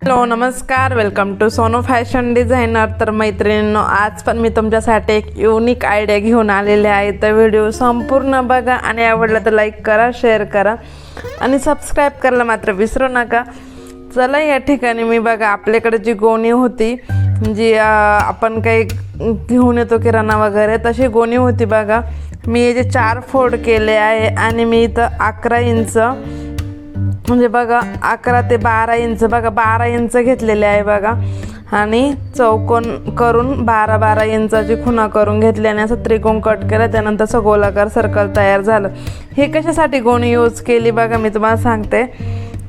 Hello नमस्कार, welcome to Sonu fashion designer. तर मैत्रिणींनो, आज पण मी तुमच्यासाठी एक युनिक आयडिया घेऊन आलेले आहे. तर व्हिडिओ संपूर्ण बघा आणि आवडला तर लाईक करा, शेअर करा आणि सबस्क्राईब करायला मात्र विसरू नका. चला, या ठिकाणी मी बघा आपल्याकडे जी गोणी होती, जी आपण काही घेऊन येतो किराणा वगैरे, तशी गोणी होती बघा. मी याचे 4 फोल्ड केले आहे आणि मी इथं 11 इंच म्हणजे बघा 11 ते 12 इंच बघा 12 इंच घेतलेले आहे बघा. आणि चौकोन करून 12-12 इंचाची खुणा करून घेतली आणि असं त्रिकोण कट केला. त्यानंतर असं गोलाकार सर्कल तयार झालं. हे कशासाठी गोणी यूज केली बघा, मी तुम्हाला सांगते.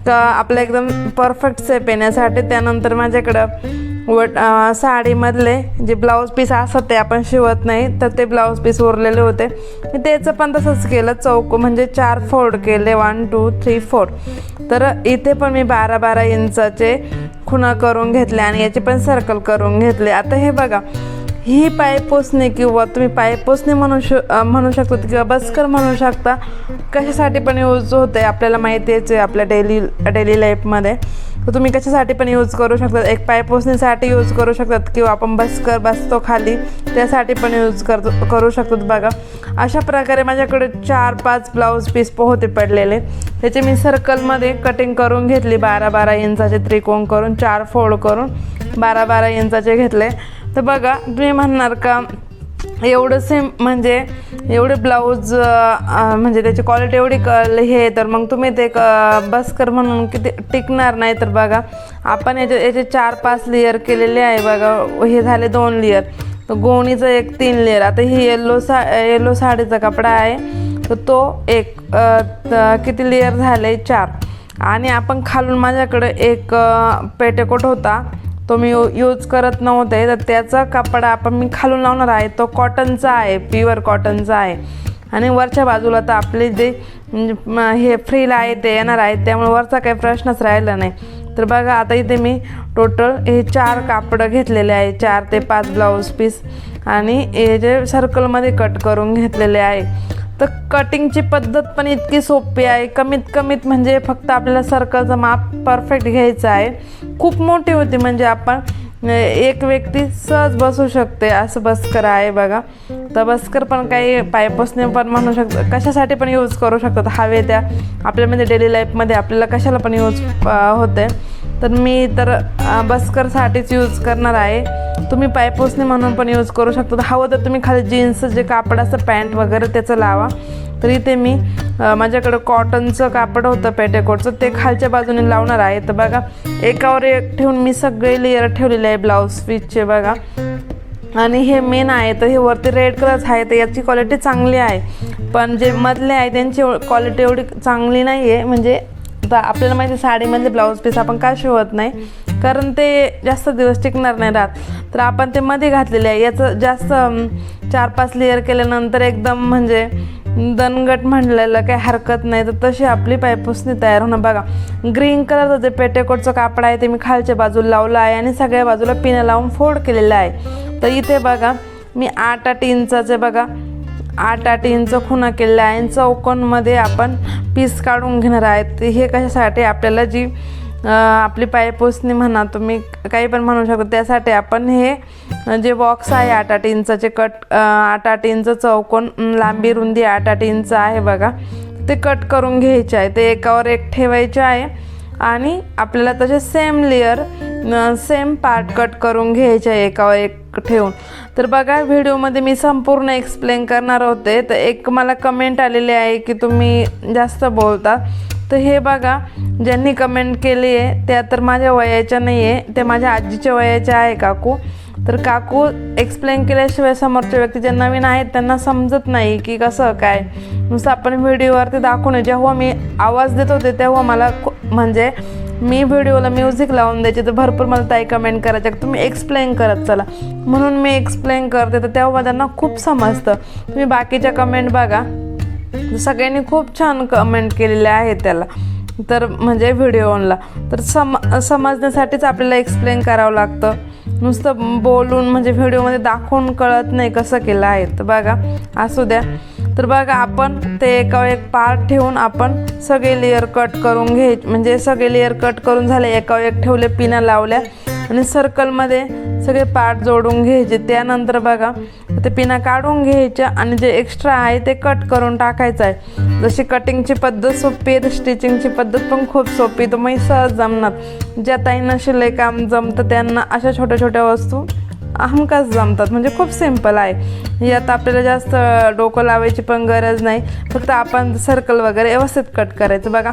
तर आपलं एकदम परफेक्ट शेप येण्यासाठी. त्यानंतर माझ्याकडं साडीमधले जे ब्लाऊज पीस असतात ते आपण शिवत नाही, तर ते ब्लाऊज पीस उरलेले होते. मी त्याचं पण तसंच केलं, म्हणजे 4 फोल्ड केले, 1 2 3 4. तर इथे पण मी 12-12 इंचाचे खुणा करून घेतले आणि याचे पण सर्कल करून घेतले. आता हे बघा, ही पायपोसणी किंवा तुम्ही पायपोसणी म्हणू शकता किंवा बस्कर म्हणू शकता. कशासाठी पण यूज होते आपल्याला माहितीच आहे आपल्या डेली लाईफमध्ये. तर तुम्ही कशासाठी पण यूज करू शकतात. एक पायपोसणीसाठी यूज करू शकतात किंवा आपण बस्कर बसतो खाली त्यासाठी पण यूज करू शकतात बघा. अशा प्रकारे माझ्याकडे 4-5 ब्लाऊज पीस पोहते पडलेले. त्याचे मी सर्कलमध्ये कटिंग करून घेतली. 12-12 इंचाचे त्रिकोण करून 4 फोल्ड करून 12-12 इंचाचे घेतले. तर बघा, तुम्ही म्हणणार का एवढं सेम म्हणजे एवढे ब्लाऊज म्हणजे त्याची क्वालिटी एवढी हे, तर मग तुम्ही ते बस्कर म्हणून किती टिकणार नाही. तर बघा, आपण याचे 4-5 लेअर केलेले आहे बघा. हे झाले 2 लेअर, तर गोणीचं एक 3 लेअर. आता ही येलो साडीचा कपडा आहे, तर तो एक किती लेअर झाले 4. आणि आपण खालून माझ्याकडे एक पेटीकोट होता, तो मी यूज करत नव्हते, तर त्याचा कपडा आपण मी खालून लावणार आहे. तो कॉटनचा आहे, प्युअर कॉटनचा आहे. आणि वरच्या बाजूला तर आपले जे हे फ्रील आहे ते येणार आहे, त्यामुळे वरचा काही प्रश्नच राहिला नाही. तर बघा, आता इथे मी टोटल हे 4 कापडं घेतलेले आहे, 4 ते 5 ब्लाऊज पीस, आणि हे जे सर्कलमध्ये कट करून घेतलेले आहे. तर कटिंगची पद्धत पण इतकी सोपी आहे. कमीत म्हणजे फक्त आपल्याला सर्कलचं माप परफेक्ट घ्यायचं आहे. खूप मोठी होती म्हणजे आपण एक व्यक्ती सहज बसू शकते असं बस्कर आहे बघा. तर बस्कर पण काही पायपोसणी पण म्हणू शकतो, कशासाठी पण यूज करू शकतात. हवे त्या आपल्यामध्ये डेली लाईफमध्ये आपल्याला कशाला पण यूज होते. तर मी बस्करसाठीच यूज करणार आहे. तुम्ही पायपोसणी म्हणून पण यूज करू शकता. हवं तर तुम्ही खाली जीन्स जे कापड असतं पॅन्ट वगैरे त्याचं लावा. तर इथे मी माझ्याकडं कॉटनचं कापड होतं पेटीकोटचं, ते खालच्या बाजूने लावणार आहे. तर बघा, एकावर एक ठेवून मी सगळे लेअर ठेवलेले आहे ब्लाऊज पीसचे बघा. आणि हे मेन आहे, तर हे वरती रेड कलर आहे, तर याची क्वालिटी चांगली आहे. पण जे मधले आहे त्यांची क्वालिटी एवढी चांगली नाही आहे. म्हणजे आता आपल्याला माहिती साडीमधले ब्लाऊज पीस आपण का शिवत नाही, कारण ते जास्त दिवस टिकणार नाही राहत. तर आपण ते मध्ये घातलेले आहे. याचं जास्त 4-5 लेअर केल्यानंतर एकदम म्हणजे दणगट म्हणलेलं काही हरकत नाही. तर तशी आपली पायपोसणी तयार होणं बघा. ग्रीन कलरचं जे पेटीकोटचं कापड आहे ते मी खालच्या बाजूला लावलं आहे आणि सगळ्या बाजूला पिनं लावून फोल्ड केलेलं आहे. तर इथे बघा, मी 8-8 इंचाचे बघा 8-8 इंच खुणा केलेला आहे. चौकोनमध्ये आपण पीस काढून घेणार आहेत. हे कशासाठी, आपल्याला जी आपली पायपोसणी म्हणा, तुम्ही काही पण म्हणू शकता, त्यासाठी आपण हे जे बॉक्स आहे 8-8 इंचाचे 8-8 इंच चौकोन, लांबी रुंदी 8-8 इंच आहे बघा, ते कट करून घ्यायचे आहे. ते एकावर एक ठेवायचे आहे आणि आपल्याला तसे सेम पार्ट कट करून घ्यायचे आहे एकावर एक ठेवून. तर बघा, व्हिडिओमध्ये मी संपूर्ण एक्सप्लेन करणार होते. तर एक मला कमेंट आलेली आहे की तुम्ही जास्त बोलता. तर हे बघा, ज्यांनी कमेंट केली आहे त्या तर माझ्या वयाच्या नाही आहे, ते माझ्या आजीच्या वयाच्या आहे काकू. तर काकू एक्सप्लेन केल्याशिवाय समोरच्या व्यक्ती जे नवीन आहेत त्यांना समजत नाही की कसं काय. नुसतं आपण व्हिडिओवरती दाखवून, जेव्हा मी आवाज देत होते तेव्हा मला म्हणजे मी व्हिडिओला म्युझिक लावून द्यायचे, तर भरपूर मला ताई कमेंट करायचे तुम्ही एक्सप्लेन करत चला, म्हणून मी एक्सप्लेन करते. तर तेव्हा त्यांना खूप समजतं. तुम्ही बाकीच्या कमेंट बघा, सगळ्यांनी खूप छान कमेंट केलेल्या आहेत त्याला, तर म्हणजे व्हिडिओला. तर समजण्यासाठीच आपल्याला एक्सप्लेन करावं लागतं. नुसतं बोलून म्हणजे व्हिडिओमध्ये दाखवून कळत नाही कसं केलं आहे. तर बघा, असू द्या. तर बघा आपण ते एकावर एक पार्ट ठेवून आपण सगळे लेयर कट करून घ्यायचे, म्हणजे सगळे लेयर कट करून झाले, एकावर एक ठेवले, पिना लावल्या आणि सर्कलमध्ये सगळे पार्ट जोडून घ्यायचे। त्यानंतर बघा ते पिना काढून घ्यायच्या आणि जे एक्स्ट्रा आहे ते कट करून टाकायचं आहे। जशी कटिंगची पद्धत सोपी आहे, तर स्टिचिंगची पद्धत पण खूप सोपी, तुम्ही सहज जमणार। ज्या ताईंना शिलाई काम जमतं त्यांना अशा छोट्या छोट्या वस्तू हमखास जमतात, म्हणजे खूप सिंपल आहे। यात आपल्याला जास्त डोकं लावायची पण गरज नाही, फक्त आपण सर्कल वगैरे व्यवस्थित कट करायचं। बघा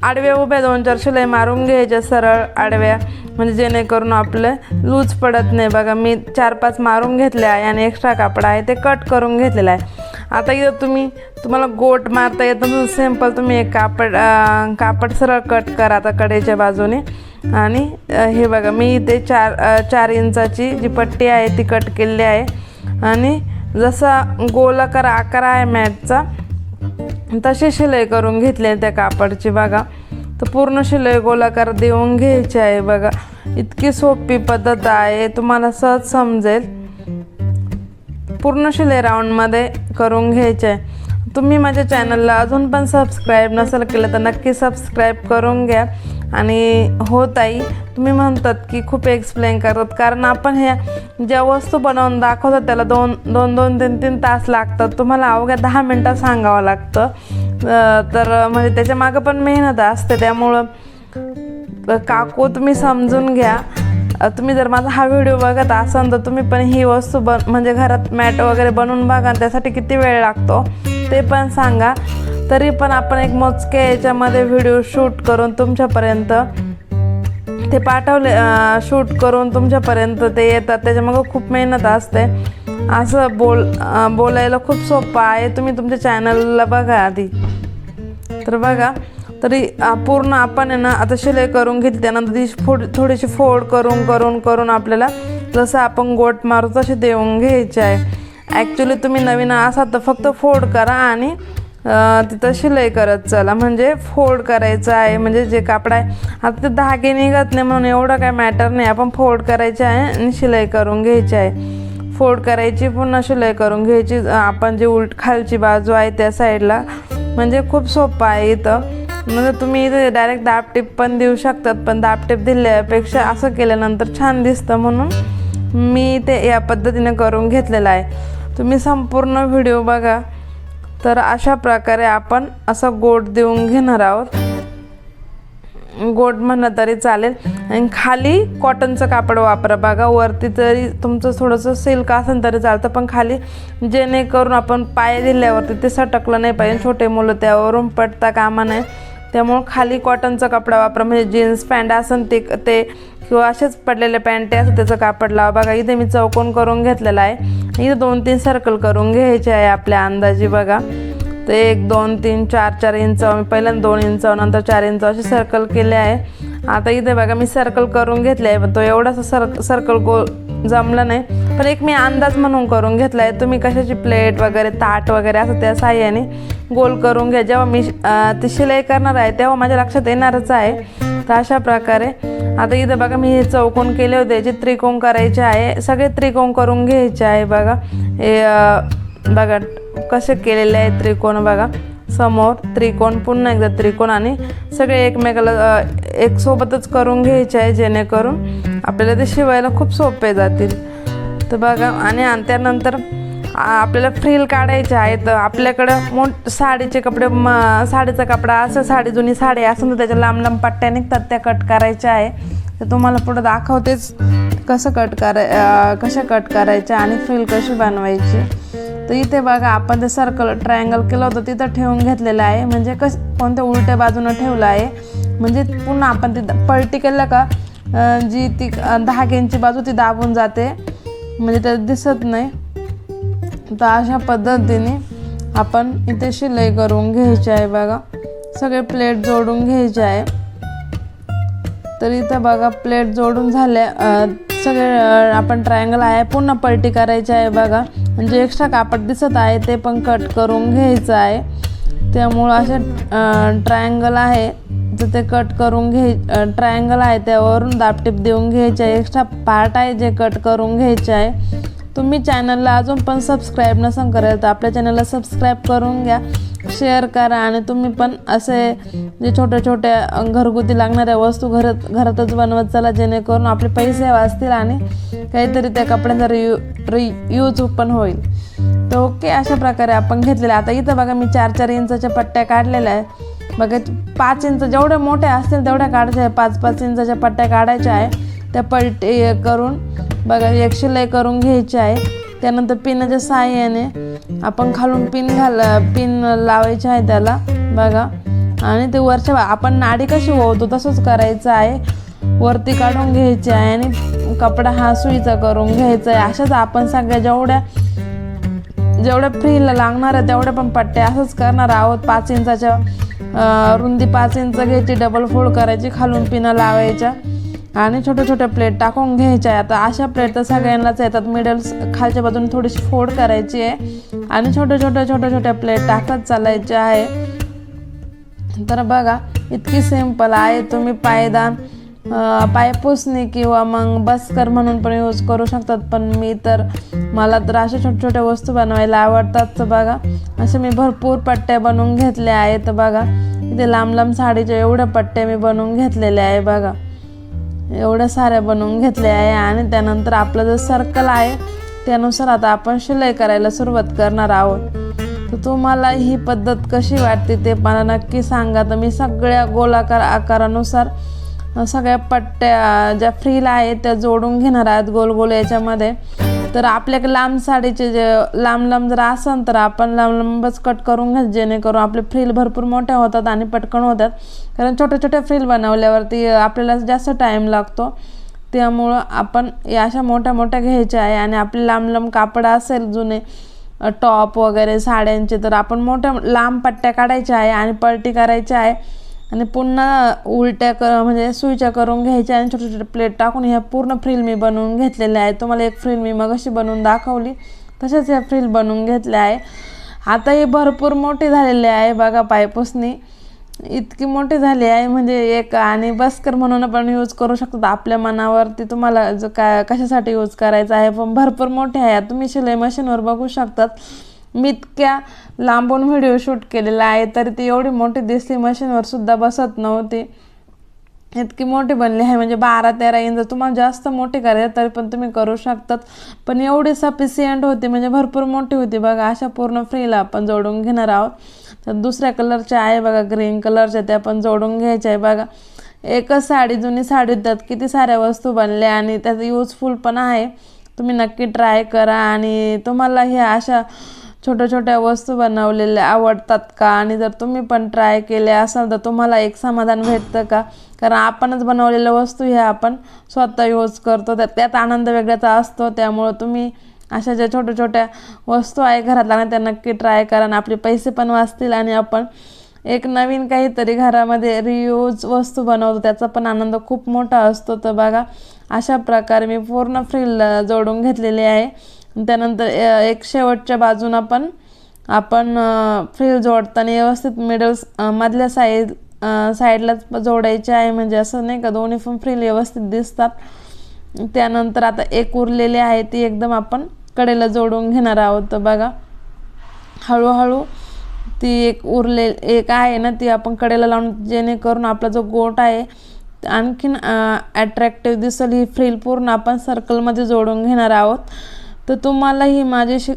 आडव्या उभ्या 2-4 शिलाई मारून घ्यायच्या, सरळ आडव्या, म्हणजे जेणेकरून आपलं लूज पडत नाही। बघा मी 4-5 मारून घेतले आहे आणि एक्स्ट्रा कापड आहे ते कट करून घेतलेलं आहे। आता इथं तुम्हाला गोट मारता येतं, सिंपल तुम्ही एक कापड सरळ कट करा आता कडेच्या बाजूने। आणि हे बघा मी इथे 4 इंचाची जी पट्टी आहे ती कट केलेली आहे आणि जसा गोलाकार आकार आहे मॅटचा तशी शिलाई करून घेतली आहे त्या कापडची। बघा तर पूर्ण शिलाई गोलाकार देऊन घ्यायची आहे। बघा इतकी सोपी पद्धत आहे, तुम्हाला सहज समजेल। पूर्ण शिलाई राऊंडमध्ये करून घ्यायची आहे। तुम्ही माझ्या चॅनलला अजून पण सबस्क्राईब नसेल केलं तर नक्की सबस्क्राईब करून घ्या। आणि हो ताई तुम्ही म्हणतात की खूप एक्सप्लेन करतात, कारण आपण ह्या ज्या वस्तू बनवून दाखवतात त्याला 2-3 तास लागतात, तुम्हाला अवघ्या 10 मिनटात सांगावं लागतं। तर म्हणजे त्याच्या मागं पण मेहनत असते, त्यामुळं काकू तुम्ही समजून घ्या। तुम्ही जर माझा हा व्हिडिओ बघत असाल तर तुम्ही पण ही वस्तू म्हणजे घरात मॅट वगैरे बनवून बघा, त्यासाठी किती वेळ लागतो ते पण सांगा। तरी पण आपण एक मोजके याच्यामध्ये व्हिडिओ शूट करून तुमच्यापर्यंत ते पाठवले, शूट करून तुमच्यापर्यंत ते येतात, त्याच्यामागं खूप मेहनत असते। असं बोलायला खूप सोपं आहे, तुम्ही तुमच्या चॅनलला बघा आधी। तर बघा तरी पूर्ण आपण आहे ना आता शिलाई करून घेतली, त्यानंतर ती थोडीशी फोल्ड करून आपल्याला जसं आपण गोट मारू तशी देऊन घ्यायची आहे। ॲक्च्युली तुम्ही नवीन असाल तर फक्त फोल्ड करा आणि तिथं शिलाई करत चला, म्हणजे फोल्ड करायचं आहे, म्हणजे जे कापड आहे आता ते धागे निघत नाही म्हणून एवढं काय मॅटर नाही, आपण फोल्ड करायचे आहे आणि शिलाई करून घ्यायची आहे। फोल्ड करायची, पुन्हा शिलाई करून घ्यायची, आपण जे खालची बाजू आहे त्या साईडला, म्हणजे खूप सोपं आहे इथं। म्हणजे तुम्ही इथे डायरेक्ट दाबटीप पण देऊ शकतात, पण दाबटीप दिल्यापेक्षा असं केल्यानंतर छान दिसतं, म्हणून मी ते या पद्धतीने करून घेतलेलं आहे। तुम्ही संपूर्ण व्हिडिओ बघा। तर अशा प्रकारे आपण असं गोट देऊन घेणार आहोत, गोट म्हणलं तरी चालेल। आणि खाली कॉटनचं कापड वापरा। बघा वरती तरी तुमचं थोडंसं सिल्क असेल तरी चालतं, पण खाली जेणेकरून आपण पाय दिल्यावरती ते सटकलं नाही पाहिजे, छोटे मुलं त्यावरून पडता कामा नये, त्यामुळं खाली कॉटनचा कपडा वापरा। म्हणजे जीन्स पॅन्ट असेल ते किंवा असेच पडलेले पॅन्टे असं त्याचं कापड लावा। बघा इथे मी चौकोन करून घेतलेला आहे, इथे 2-3 सर्कल करून घ्यायचे आहे आपल्या अंदाजी। बघा तर 1, 2, 3, 4 इंच, मी पहिल्यांदा 2 इंच नंतर 4 इंच असे सर्कल केले आहे। आता इथे बघा मी सर्कल करून घेतले आहे, पण तो एवढासा सर्कल गोल जमला नाही, पण एक मी अंदाज म्हणून करून घेतला आहे। तुम्ही कशाची प्लेट वगैरे ताट वगैरे असं त्या साह्याने गोल करून घ्या। जेव्हा मी ती शिलाई करणार आहे तेव्हा माझ्या लक्षात येणारच आहे। तर अशा प्रकारे आता इथं बघा मी हे चौकोन केले होते, याचे त्रिकोण करायचे आहे, सगळे त्रिकोण करून घ्यायचे आहे। बघा हे बघा कसे केलेले आहे त्रिकोण, बघा समोर त्रिकोण, पुन्हा एकदा त्रिकोण आणि सगळे एकमेकाला एक सोबतच करून घ्यायचे आहे, जेणेकरून आपल्याला ते शिवायला खूप सोपे जातील। तर बघा आणि त्यानंतर आपल्याला फ्रिल काढायचे आहेत। आपल्याकडं साडीचे कपडे, साडीचा कपडा असं, जुनी साडी असेल तर त्याच्या लांब पट्ट्या निघतात, त्या कट करायच्या आहे। तर तुम्हाला पुढं दाखवतेच कशा कट करायच्या आणि फ्रिल कशी बनवायची। तर इथे बघा आपण ते सर्कल ट्रायंगल केलं होतं तिथं ठेवून घेतलेलं आहे, म्हणजे कोणत्या उलट्या बाजूनं ठेवलं आहे, म्हणजे पुन्हा आपण ती पलटी केलं का जी ती धाग्यांची बाजू ती दाबून जाते, म्हणजे त्यात दिसत नाही। तर अशा पद्धतीने आपण इथे शिलाई करून घ्यायची आहे। बघा सगळे प्लेट जोडून घ्यायचे आहे। तर इथं बघा प्लेट जोडून झाल्या, सगळे आपण ट्रायंगल आहे पुन्हा पलटी करायची आहे। बघा म्हणजे एक्स्ट्रा कापड दिसत आहे ते पण कट करून घ्यायचं आहे, त्यामुळं असे ट्रायंगल आहे तर ते कट करून ट्रायंगल आहे त्यावरून दाबटीप देऊन घ्यायचे आहे। एक्स्ट्रा पार्ट आहे जे कट करून घ्यायचे आहे। तुम्ही चॅनलला अजून पण सबस्क्राईब नसेल करेल तर आपल्या चॅनलला सबस्क्राईब करून घ्या, शेअर करा आणि तुम्ही पण असे जे छोट्या छोट्या घरगुती लागणाऱ्या वस्तू घरातच बनवत चला, जेणेकरून आपले पैसे वाचतील आणि काहीतरी त्या कपड्यांचा रियूज पण होईल. तर ओके, अशा प्रकारे आपण घेतलेलं. आता इथं बघा मी 4-4 इंचाच्या पट्ट्या काढलेल्या आहे. बघा 5 इंच जेवढ्या मोठ्या असतील तेवढ्या काढायच्या आहे. 5-5 इंचाच्या पट्ट्या काढायच्या आहे. त्या पलटी करून बघा एक शिलाई करून घ्यायची आहे. त्यानंतर पिनाच्या सहाय्याने आपण खालून पिन लावायची आहे त्याला बघा. आणि ते वरच्या आपण नाडी कशी ओवतो तसंच करायचं आहे. वरती काढून घ्यायची आहे आणि कपडा हा सुईचा करून घ्यायचा आहे. अशाच आपण सगळ्या जेवढ्या फ्रीला लागणार आहे तेवढ्या पण पट्ट्या असंच करणार आहोत. 5 इंचाच्या रुंदी 5 इंच घ्यायची, डबल फोल्ड करायची, खालून पिना लावायच्या आणि छोट्या छोट्या प्लेट टाकून घ्यायच्या आहे. आता अशा प्लेट तर सगळ्यांनाच येतात. मिडल्स खालच्या बाजूने थोडीशी फोल्ड करायची आहे आणि छोट्या छोट्या प्लेट टाकत चालायच्या आहे. तर बघा इतकी सिंपल आहे. तुम्ही पायदान, पायपुसणी किंवा मग बस्कर म्हणून पण यूज करू शकतात. पण मला तर अशा छोट्या छोट्या वस्तू बनवायला आवडतात. तर बघा असे मी भरपूर पट्ट्या बनवून घेतल्या आहेत. तर बघा इथे लांब साडीच्या एवढ्या पट्ट्या मी बनवून घेतलेल्या आहे. बघा एवढ्या साऱ्या बनवून घेतल्या आहे. आणि त्यानंतर आपलं जो सर्कल आहे त्यानुसार आता आपण शिलाई करायला सुरुवात करणार आहोत. तर तुम्हाला ही पद्धत कशी वाटते ते मला नक्की सांगा. तर मी सगळ्या गोलाकार आकारानुसार सगळ्या पट्ट्या ज्या फ्रीला आहेत त्या जोडून घेणार आहेत गोल गोल याच्यामध्ये. तर आपल्याकडे लांब साडीचे जे लांब जर असेल तर आपण लांबच कट करून घ्यायचं, जेणेकरून आपले फ्रील भरपूर मोठ्या होतात आणि पटकन होतात. कारण छोट्या छोट्या फ्रील बनवल्यावरती आपल्याला जास्त टाईम लागतो. त्यामुळं आपण या अशा मोठ्या घ्यायच्या आहे. आणि आपले लांब कापड असेल जुने टॉप वगैरे साड्यांचे तर आपण मोठ्या लांब पट्ट्या काढायच्या आहे आणि पलटी करायची आहे आणि पुन्हा उलट्या म्हणजे सुईच्या करून घ्यायच्या आणि छोटे छोटे प्लेट टाकून ह्या पूर्ण फ्रील मी बनवून घेतलेल्या आहे. तुम्हाला एक फ्रील मी मगाशी बनवून दाखवली तसेच ह्या फ्रील बनवून घेतल्या आहे. आता ही भरपूर मोठी झालेली आहे. बघा पायपुसणी इतकी मोठी झाली आहे म्हणजे एक आणि बस्कर म्हणून पण यूज करू शकतात. आपल्या मनावरती तुम्हाला जो कशासाठी यूज करायचा आहे, पण भरपूर मोठी आहे. तुम्ही शिलाई मशीनवर बघू शकतात. मी इतक्या लांबून व्हिडिओ शूट केलेला आहे तरी ती एवढी मोठी दिसली, मशीनवर सुद्धा बसत नव्हती. इतकी मोठी बनली आहे म्हणजे 12-13 इंच. तुम्हाला जास्त मोठी करायची तरी पण तुम्ही करू शकतात. पण एवढी सफिशियंट होती म्हणजे भरपूर मोठी होती. बघा अशा पूर्ण फ्रीला आपण जोडून घेणार आहोत. तर दुसऱ्या कलरच्या आहे बघा, ग्रीन कलरच्या, त्या पण जोडून घ्यायच्या आहे. बघा एकच साडी, जुनी साडी, त्यात किती साऱ्या वस्तू बनल्या आणि त्याचा यूजफुल पण आहे. तुम्ही नक्की ट्राय करा. आणि तुम्हाला ह्या अशा छोट्या वस्तू बनवलेल्या आवडतात का? आणि जर तुम्ही पण ट्राय केल्या असाल तर तुम्हाला एक समाधान भेटतं का? कारण आपणच बनवलेल्या वस्तू ह्या आपण स्वतः यूज करतो, त्यात आनंद वेगळाच असतो. त्यामुळं तुम्ही अशा ज्या छोट्या वस्तू आहे घरात लागणार त्या नक्की ट्राय करा. आणि आपले पैसे पण वाचतील आणि आपण एक नवीन काहीतरी घरामध्ये रियूज वस्तू बनवतो, त्याचा पण आनंद खूप मोठा असतो. तर बघा अशा प्रकारे मी पूर्ण फ्रील जोडून घेतलेली आहे. त्यानंतर एक शेवटच्या बाजूनं पण आपण फ्रील जोडताना व्यवस्थित मधल्या साईडलाच जोडायचे आहे, म्हणजे असं नाही का दोन्ही पण फ्रील व्यवस्थित दिसतात. त्यानंतर आता एक उरलेली आहे ती एकदम आपण कडेला जोडून घेणार आहोत. तर बघा हळूहळू ती एक आहे ना ती आपण कडेला लावून, जेणेकरून आपला जो गोट आहे आणखीन अट्रॅक्टिव्ह दिसेल. ही फ्रील पूर्ण आपण सर्कलमध्ये जोडून घेणार आहोत. तर तुम्हाला ही माझी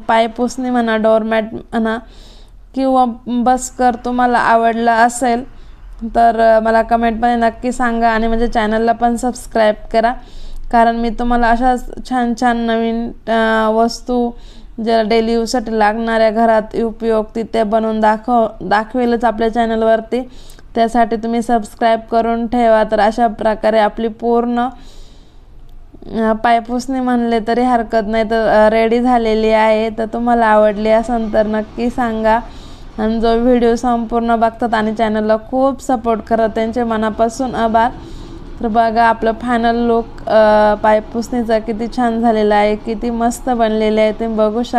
पायपुसणी म्हणा, डोरमॅट म्हणा किंवा बस्कर तुम्हाला आवडला असेल तर मला कमेंटमध्ये नक्की सांगा. आणि माझ्या चॅनलला पण सबस्क्राईब करा, कारण मी तुम्हाला अशा छान नवीन वस्तू ज्या डेली यूजसाठी लागणाऱ्या घरात उपयुक्त ते बनवून दाखवेलच आपल्या चॅनलवरती. त्यासाठी तुम्ही सबस्क्राईब करून ठेवा. तर अशा प्रकारे आपली पूर्ण पायपुसणी म्हणले तरी हरकत नाही तर रेडी झालेली आहे. तर तुम्हाला आवडली असेल तर नक्की सांगा. आणि जो व्हिडिओ संपूर्ण बघतात आणि चॅनलला खूप सपोर्ट करतात त्यांचे मनापासून आभार. तर बघा आपलं फायनल लुक पायपुसणीचा किती छान झालेला आहे, किती मस्त बनलेले आहे, तुम्ही बघू शकता.